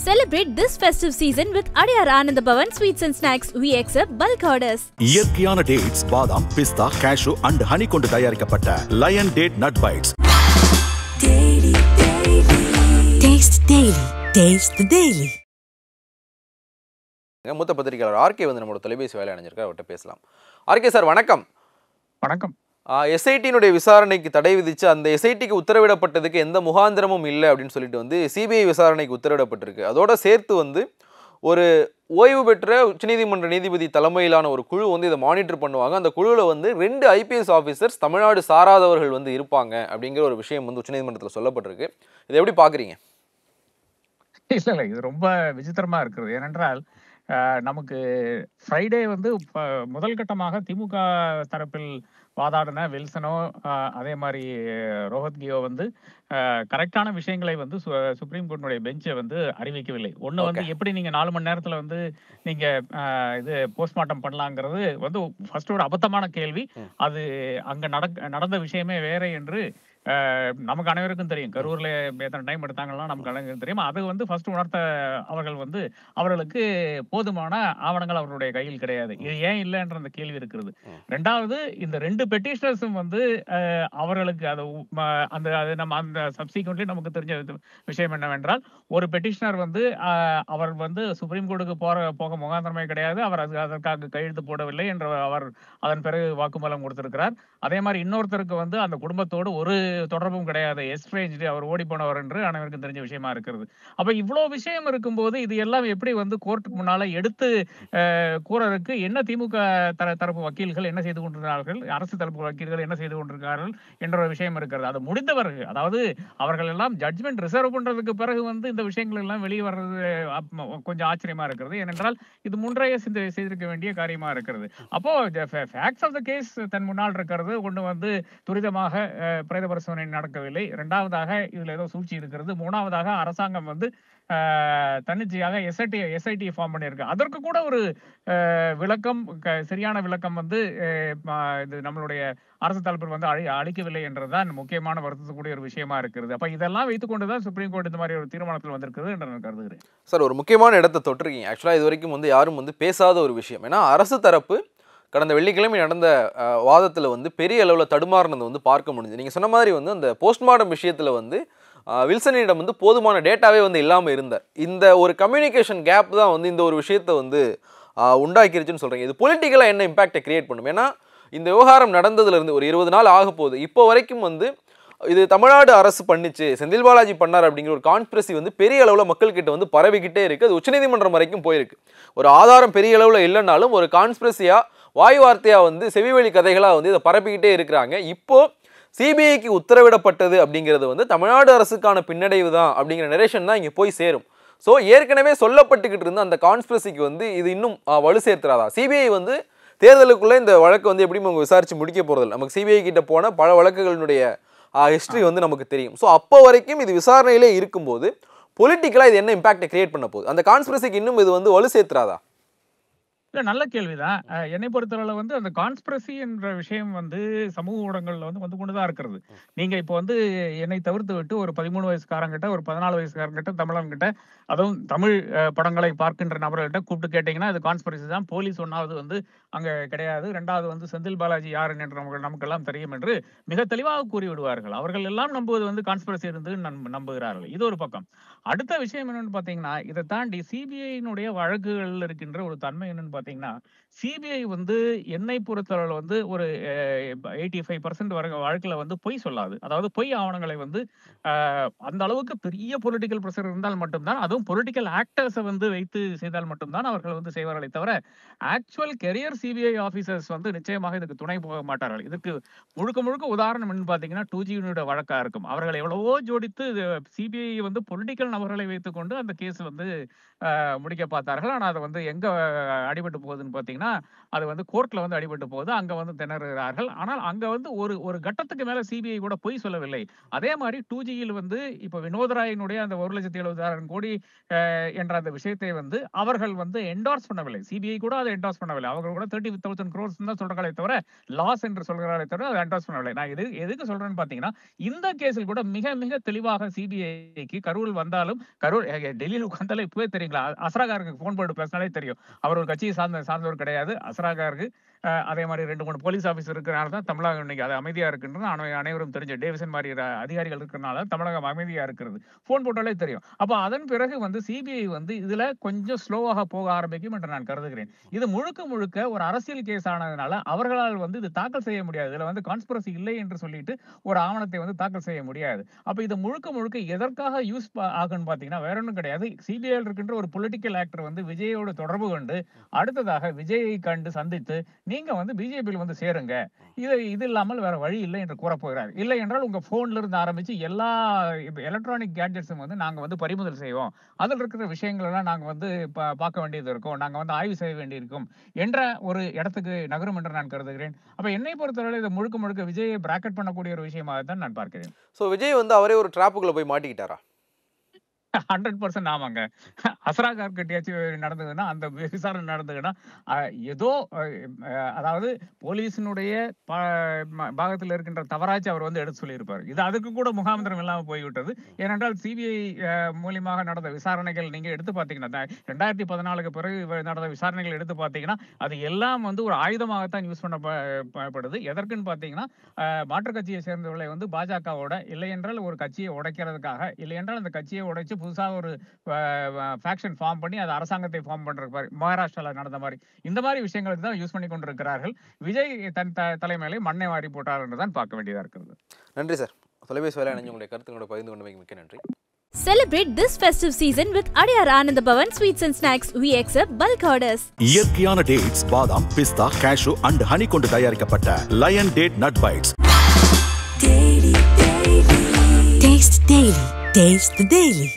Celebrate this festive season with Adiyar Anandabhavan Sweets and Snacks. We accept bulk orders. இயற்கையான dates, பாதாம், பிஸ்தா, cashew and honey கொண்டு தயாரிக்கப்பட்ட lion date nut bites. Taste Daily. Taste the Daily. மூத்த பத்திரிகையாளர் RK வந்து நம்மளோட தொலைபேசி வேலை அணிஞ்சிருக்கார், அவர்கிட்ட பேசலாம். ஆர்கே சார் வணக்கம். வணக்கம். எஸ்ஐடியினுடைய விசாரணைக்கு தடை விதிச்சு அந்த எஸ்ஐடிக்கு உத்தரவிடப்பட்டதுக்கு எந்த முகாந்திரமும் இல்லை அப்படின்னு சொல்லிட்டு வந்து சிபிஐ விசாரணைக்கு உத்தரவிடப்பட்டிருக்கு. அதோட சேர்த்து வந்து ஒரு ஓய்வு பெற்ற உச்சநீதிமன்ற நீதிபதி தலைமையிலான ஒரு குழு வந்து இதை மானிட்டர் பண்ணுவாங்க. அந்த குழுவில் வந்து 2 ஐபிஎஸ் ஆஃபீஸர்ஸ் தமிழ்நாடு சாராதவர்கள் வந்து இருப்பாங்க அப்படிங்கிற ஒரு விஷயம் வந்து உச்சநீதிமன்றத்தில் சொல்லப்பட்டிருக்கு. இதை எப்படி பார்க்குறீங்க? இல்லை, இது ரொம்ப விசித்திரமா இருக்கிறது. ஏனென்றால் நமக்கு ஃப்ரைடே வந்து முதல் கட்டமாக திமுக தரப்பில் வாதாடின வில்சனோ அதே மாதிரி ரோஹத்கியோ வந்து கரெக்டான விஷயங்களை வந்து சுப்ரீம் கோர்ட்டினுடைய பெஞ்சை வந்து அறிவிக்கவில்லை. ஒன்று வந்து எப்படி நீங்கள் 4 மணி நேரத்தில் வந்து நீங்கள் இது போஸ்ட்மார்ட்டம் பண்ணலாங்கிறது வந்து ஃபர்ஸ்ட் ஒரு அபத்தமான கேள்வி. அது அங்கே நடந்த விஷயமே வேற என்று நமக்கு அனைவருக்கும் தெரியும். கரூர்ல எத்தனை டைம் எடுத்தாங்கன்னா நமக்கு அனைவருக்கும் தெரியும். அது வந்து ஃபர்ஸ்ட் உணர்த்த அவர்கள் வந்து அவர்களுக்கு போதுமான ஆவணங்கள் அவர்களுடைய கையில் கிடையாது. இது ஏன் இல்லைன்ற அந்த கேள்வி இருக்கிறது. ரெண்டாவது, இந்த 2 பெட்டிஷனர்ஸும் வந்து அவர்களுக்கு அது நம்ம அந்த சப்சிக்வெண்ட்லி நமக்கு தெரிஞ்ச விஷயம் என்னவென்றால், ஒரு பெட்டிஷனர் வந்து அவர் வந்து சுப்ரீம் கோர்ட்டுக்கு போக முகாந்திரமே கிடையாது, அவர் அதற்காக கையெழுத்து போடவில்லை என்று அவர் அதன் பிறகு வாக்குமூலம் கொடுத்திருக்கிறார். அதே மாதிரி இன்னொருத்தருக்கு வந்து அந்த குடும்பத்தோடு ஒரு தொடர்பும் கிடையாது, எஸ்ட்ரேஞ்ச்டு, அவர் ஓடி போனவர் என்று அனைவருக்கும் தெரிஞ்ச விஷயமா இருக்கிறது. அப்ப இவ்வளவு விஷயம் இருக்கும்போது இது எல்லாம் எப்படி வந்து கோர்ட்டுக்கு முன்னால எடுத்து கூறறதுக்கு என்ன திமுக தரப்பு வக்கீல்கள் என்ன செய்து கொண்டிருக்கிறார்கள், அரசு தரப்பு வக்கீல்கள் என்ன செய்து கொண்டிருக்கிறார்கள் என்ற ஒரு விஷயம் இருக்கிறது. அது முடிந்தவர்கள், அதாவது அவர்கள் எல்லாம் ஜட்ஜ்மெண்ட் ரிசர்வ் பண்றதுக்கு பிறகு வந்து இந்த விஷயங்கள் எல்லாம் வெளியே வர்றது கொஞ்சம் ஆச்சரியமா இருக்கிறது. ஏனென்றால் இது முன்றைய செய்திருக்க வேண்டிய காரியமா இருக்கிறது. அப்போ ஃபேக்ட்ஸ் ஆஃப் த கேஸ் தன் முன்னால் இருக்கிறது. ஒன்று வந்து துரிதமாக பிரேத பரிசோதனை நடக்கவில்லை. 2வதாக இதுல ஏதோ சூழ்ச்சி இருக்கிறது. 3வதாக அரசாங்கம் வந்து தன்னிச்சையாக எஸ்ஐடி ஃபார்ம் பண்ணியிருக்கு. அதற்கு கூட ஒரு விளக்கம், சரியான விளக்கம் வந்து இது நம்மளுடைய அரசு தரப்பில் வந்து அளிக்கவில்லை என்றுதான் முக்கியமான வருத்தக்கூடிய ஒரு விஷயமா இருக்கிறது. அப்ப இதெல்லாம் வைத்துக் கொண்டுதான் சுப்ரீம் கோர்ட் இந்த மாதிரி ஒரு தீர்மானத்தில் வந்திருக்கிறது என்று நான் கருதுகிறேன். சார், ஒரு முக்கியமான இடத்தை தொட்டிருக்கீங்க. ஆக்சுவலா இது வரைக்கும் வந்து யாரும் வந்து பேசாத ஒரு விஷயம். ஏன்னா அரசு தரப்பு கடந்த வெள்ளிக்கிழமை நடந்த வாதத்தில் வந்து பெரிய அளவில் தடுமாறினது வந்து பார்க்க முடிஞ்சது. நீங்கள் சொன்ன மாதிரி வந்து அந்த போஸ்ட்மார்ட்டம் விஷயத்தில் வந்து வில்சனிடம் வந்து போதுமான டேட்டாவே வந்து இல்லாமல் இருந்தார். இந்த ஒரு கம்யூனிகேஷன் கேப் தான் வந்து இந்த ஒரு விஷயத்தை வந்து உண்டாக்கிருச்சுன்னு சொல்கிறீங்க. இது பொலிட்டிக்கலாக என்ன இம்பாக்டை கிரியேட் பண்ணும்? ஏன்னா இந்த விவகாரம் நடந்ததுலேருந்து ஒரு 20 நாள் ஆக போகுது. இப்போ வரைக்கும் வந்து இது தமிழ்நாடு அரசு பண்ணிச்சு, செந்தில் பாலாஜி பண்ணார் அப்படிங்கிற ஒரு கான்ஸ்பிரசி வந்து பெரிய அளவில் மக்கள்கிட்ட வந்து பரவிக்கிட்டே இருக்குது. அது உச்சநீதிமன்றம் வரைக்கும் போயிருக்கு. ஒரு ஆதாரம் பெரிய அளவில் இல்லைனாலும் ஒரு கான்ஸ்பிரசியாக வாய் வார்த்தையாக வந்து செவிவெளி கதைகளாக வந்து இதை பரப்பிக்கிட்டே இருக்கிறாங்க. இப்போது சிபிஐக்கு உத்தரவிடப்பட்டது அப்படிங்கிறது வந்து தமிழ்நாடு அரசுக்கான பின்னடைவு தான் அப்படிங்கிற நரேஷன் தான் இங்கே போய் சேரும். ஸோ ஏற்கனவே சொல்லப்பட்டுக்கிட்டு இருந்த அந்த கான்ஸ்பிரசிக்கு வந்து இது இன்னும் வலு சேர்த்துறாதா? சிபிஐ வந்து தேர்தலுக்குள்ளே இந்த வழக்கு வந்து எப்படியும் அவங்க விசாரித்து முடிக்க போகிறதில்ல. நமக்கு சிபிஐ கிட்ட போன பல வழக்குகளினுடைய ஹிஸ்ட்ரி வந்து நமக்கு தெரியும். ஸோ அப்போ வரைக்கும் இது விசாரணையிலே இருக்கும்போது பொலிட்டிக்கலாக இது என்ன இம்பாக்டை கிரியேட் பண்ண போகுது? அந்த கான்ஸ்பிரசிக்கு இன்னும் இது வந்து வலு சேர்த்துறாதா? இல்ல, நல்ல கேள்விதான். என்னை பொறுத்தவரை வந்து அந்த கான்ஸ்பிரசி என்ற விஷயம் வந்து சமூக ஊடகங்கள்ல வந்து கொண்டுதான் இருக்கிறது. நீங்க இப்போ வந்து என்னை தவிர்த்து விட்டு ஒரு 13 வயசுக்காரங்கிட்ட, ஒரு 14 வயசுக்காரங்கிட்ட, தமிழன்கிட்ட, அதுவும் தமிழ் படங்களை பார்க்கின்ற நபர்கள்ட்ட கூப்பிட்டு கேட்டீங்கன்னா அது கான்ஸ்பிரசி தான். போலீஸ் ஒன்னாவது வந்து அங்க கிடையாது. 2வது வந்து செந்தில் பாலாஜி யார் என்று நமக்கெல்லாம் தெரியும் என்று மிக தெளிவாக கூறிவிடுவார்கள். அவர்கள் எல்லாம் நம்புவது வந்து கான்ஸ்பிரசி இருந்து நம்புகிறார்கள். இது ஒரு பக்கம். அடுத்த விஷயம் என்னன்னு பாத்தீங்கன்னா, இதை தாண்டி சிபிஐனுடைய வழக்குகள் இருக்கின்ற ஒரு தன்மை என்னன்னு பாத்தீங்கன்னா, சிபிஐ வந்து என்னை பொறுத்தவரை வந்து ஒரு 85% வழக்குல வந்து பொய் சொல்லாது. அதாவது பொய் ஆவணங்களை வந்து அந்த அளவுக்கு பெரிய பொலிட்டிக்கல் பிரஷர் இருந்தால் மட்டும்தான், அதுவும் பொலிட்டிக்கல் ஆக்டர்ஸை வந்து வைத்து செய்தால் மட்டும்தான் அவர்கள் வந்து செய்வார்களை தவிர ஆக்சுவல் கெரியர் சிபிஐ ஆபீசர்ஸ் வந்து நிச்சயமாக இதுக்கு துணை போக மாட்டார்கள். இதுக்கு முழுக்க உதாரணம் என்னன்னு பாத்தீங்கன்னா 2G வழக்கா இருக்கும். அவர்கள் எவ்வளவோ ஜோடித்து சிபிஐ வந்து பொலிட்டிக்கல் நபர்களை வைத்துக் கொண்டு அந்த கேஸ் வந்து முடிக்க பார்த்தார்கள். ஆனா அதை வந்து எங்க அடிபட்டு அடிபட்டு போகுதுன்னு பார்த்தீங்கன்னா அது வந்து கோர்ட்ல வந்து அடிபட்டு போகுது. அங்க வந்து திணறுகிறார்கள். ஆனால் அங்க வந்து ஒரு ஒரு கட்டத்துக்கு மேல சிபிஐ கூட பொய் சொல்லவில்லை. அதே மாதிரி 2Gயில் வந்து இப்ப வினோத் ராயினுடைய அந்த 1,70,000 கோடி என்ற அந்த விஷயத்தை வந்து அவர்கள் வந்து என்டார்ஸ் பண்ணவில்லை. சிபிஐ கூட அதை என்டார்ஸ் பண்ணவில்லை. அவர்கள் கூட 30,000 crores தான் சொல்றாங்களே தவிர லாஸ் என்று சொல்கிறார்களே தவிர அதை என்டார்ஸ் பண்ணவில்லை. நான் எதுக்கு சொல்றேன்னு பாத்தீங்கன்னா இந்த கேஸில் கூட மிக மிக தெளிவாக சிபிஐக்கு கரூர் வந்தாலும் டெல்லியில் உட்கார்ந்தாலே இப்பவே தெரியுங்களா, அஸ்ராகாருக்கு போன் போட்டு பேசினாலே தெரியும். அவர் ஒரு கட்சியை சார்ந்தவர் கிடையாது. அஸ்ராகாருக்கு அதே மாதிரி 2-3 போலீஸ் ஆபீசர் இருக்கிறனால தான் தமிழகம் இன்னைக்கு அது அமைதியா இருக்குன்றது அனைவரும் தெரிஞ்ச டேவிசன் மாதிரி அதிகாரிகள் இருக்கிறனால தமிழகம் அமைதியா இருக்கிறது. போன் போட்டாலே தெரியும். அப்ப அதன் பிறகு வந்து சிபிஐ வந்து இதுல கொஞ்சம் ஸ்லோவாக போக ஆரம்பிக்கும் என்று நான் கருதுகிறேன். இது முழுக்க முழுக்க ஒரு அரசியல் கேஸ் ஆனதுனால அவர்களால் வந்து இது தாக்கல் செய்ய முடியாது. இதுல வந்து கான்ஸ்பிரசி இல்லை என்று சொல்லிட்டு ஒரு ஆவணத்தை வந்து தாக்கல் செய்ய முடியாது. அப்ப இது முழுக்க முழுக்க எதற்காக யூஸ் ஆகுன்னு பாத்தீங்கன்னா வேற ஒன்றும் கிடையாது. சிபிஐ இருக்கின்ற ஒரு பொலிட்டிக்கல் ஆக்டர் வந்து விஜயோட தொடர்பு கொண்டு அடுத்ததாக விஜயை கண்டு சந்தித்து நீங்க வந்து பிஜேபியில் வந்து சேருங்க, இது இல்லாமல் வேற வழி இல்லை என்று கூறப்போகிறார். இல்லை என்றால் உங்க போன்ல இருந்து ஆரம்பிச்சு எல்லா எலக்ட்ரானிக் கேட்ஜெட்ஸும் வந்து நாங்க வந்து பறிமுதல் செய்வோம், அதில் இருக்கிற விஷயங்கள் எல்லாம் நாங்க வந்து பார்க்க வேண்டியது இருக்கும், நாங்க வந்து ஆய்வு செய்ய வேண்டியிருக்கும் என்ற ஒரு இடத்துக்கு நகரும் என்று நான் கருதுகிறேன். அப்ப என்னை பொறுத்தவரை இது முழுக்க முழுக்க விஜயை பிராக்கெட் பண்ணக்கூடிய ஒரு விஷயமாக தான் நான் பார்க்கிறேன். சோ விஜய் வந்து அவரே ஒரு டிராப்புக்குள்ள போய் மாட்டிக்கிட்டாரா? 100% ஆமாங்க. அஸ்ராகார் கிட்டயாச்சும் நடந்ததுன்னா அந்த விசாரணை நடந்ததுன்னா ஏதோ அதாவது போலீஸினுடைய பாகத்தில் இருக்கின்ற தவறாச்சு அவர் வந்து எடுத்து சொல்லியிருப்பார். இது அதுக்கு கூட முகாந்திரம் இல்லாமல் போய்விட்டது. ஏனென்றால் சிபிஐ மூலியமாக நடந்த விசாரணைகள் நீங்க எடுத்து பார்த்தீங்கன்னா 2014 பிறகு நடந்த விசாரணைகள் எடுத்து பார்த்தீங்கன்னா அது எல்லாம் வந்து ஒரு ஆயுதமாகத்தான் யூஸ் பண்ணப்படுது. எதற்குன்னு பார்த்தீங்கன்னா மாற்றுக் கட்சியை சேர்ந்தவர்களை வந்து பாஜகவோட இல்லை என்றால் ஒரு கட்சியை உடைக்கிறதுக்காக, இல்லை என்றால் அந்த கட்சியை உடைச்சு புதுசாக ஒரு ஃபேக்ஷன் ஃபார்ம் பண்ணி அது அரசாங்கத்தை ஃபார்ம் பண்ற மாதிரி மகாராஷ்டிரால நடந்த மாதிரி இந்த மாதிரி விஷயங்களுக்கு தான் யூஸ் பண்ணி கொண்டிருக்கிறார்கள். விஜய் தன் தலைமையிலே மண்ணை வாரி போட்டார் என்று தான் பார்க்க வேண்டியதா இருக்கிறது. நன்றி சார். தொலைபேசி வேலை அணிஞ்சு உங்களுடைய கருத்துக்களோட பகிர்ந்து கொண்டமைக்கு மிக்க நன்றி. Celebrate this festive season with Adiyar Anand Bhavan Sweets and Snacks. We accept bulk orders. இயற்கையான டேட்ஸ், பாதாம், பிஸ்தா, கேஷு அண்ட் ஹனி கொண்டு தயாரிக்கப்பட்ட lion date nut bites. Taste the Daily. Taste the Daily.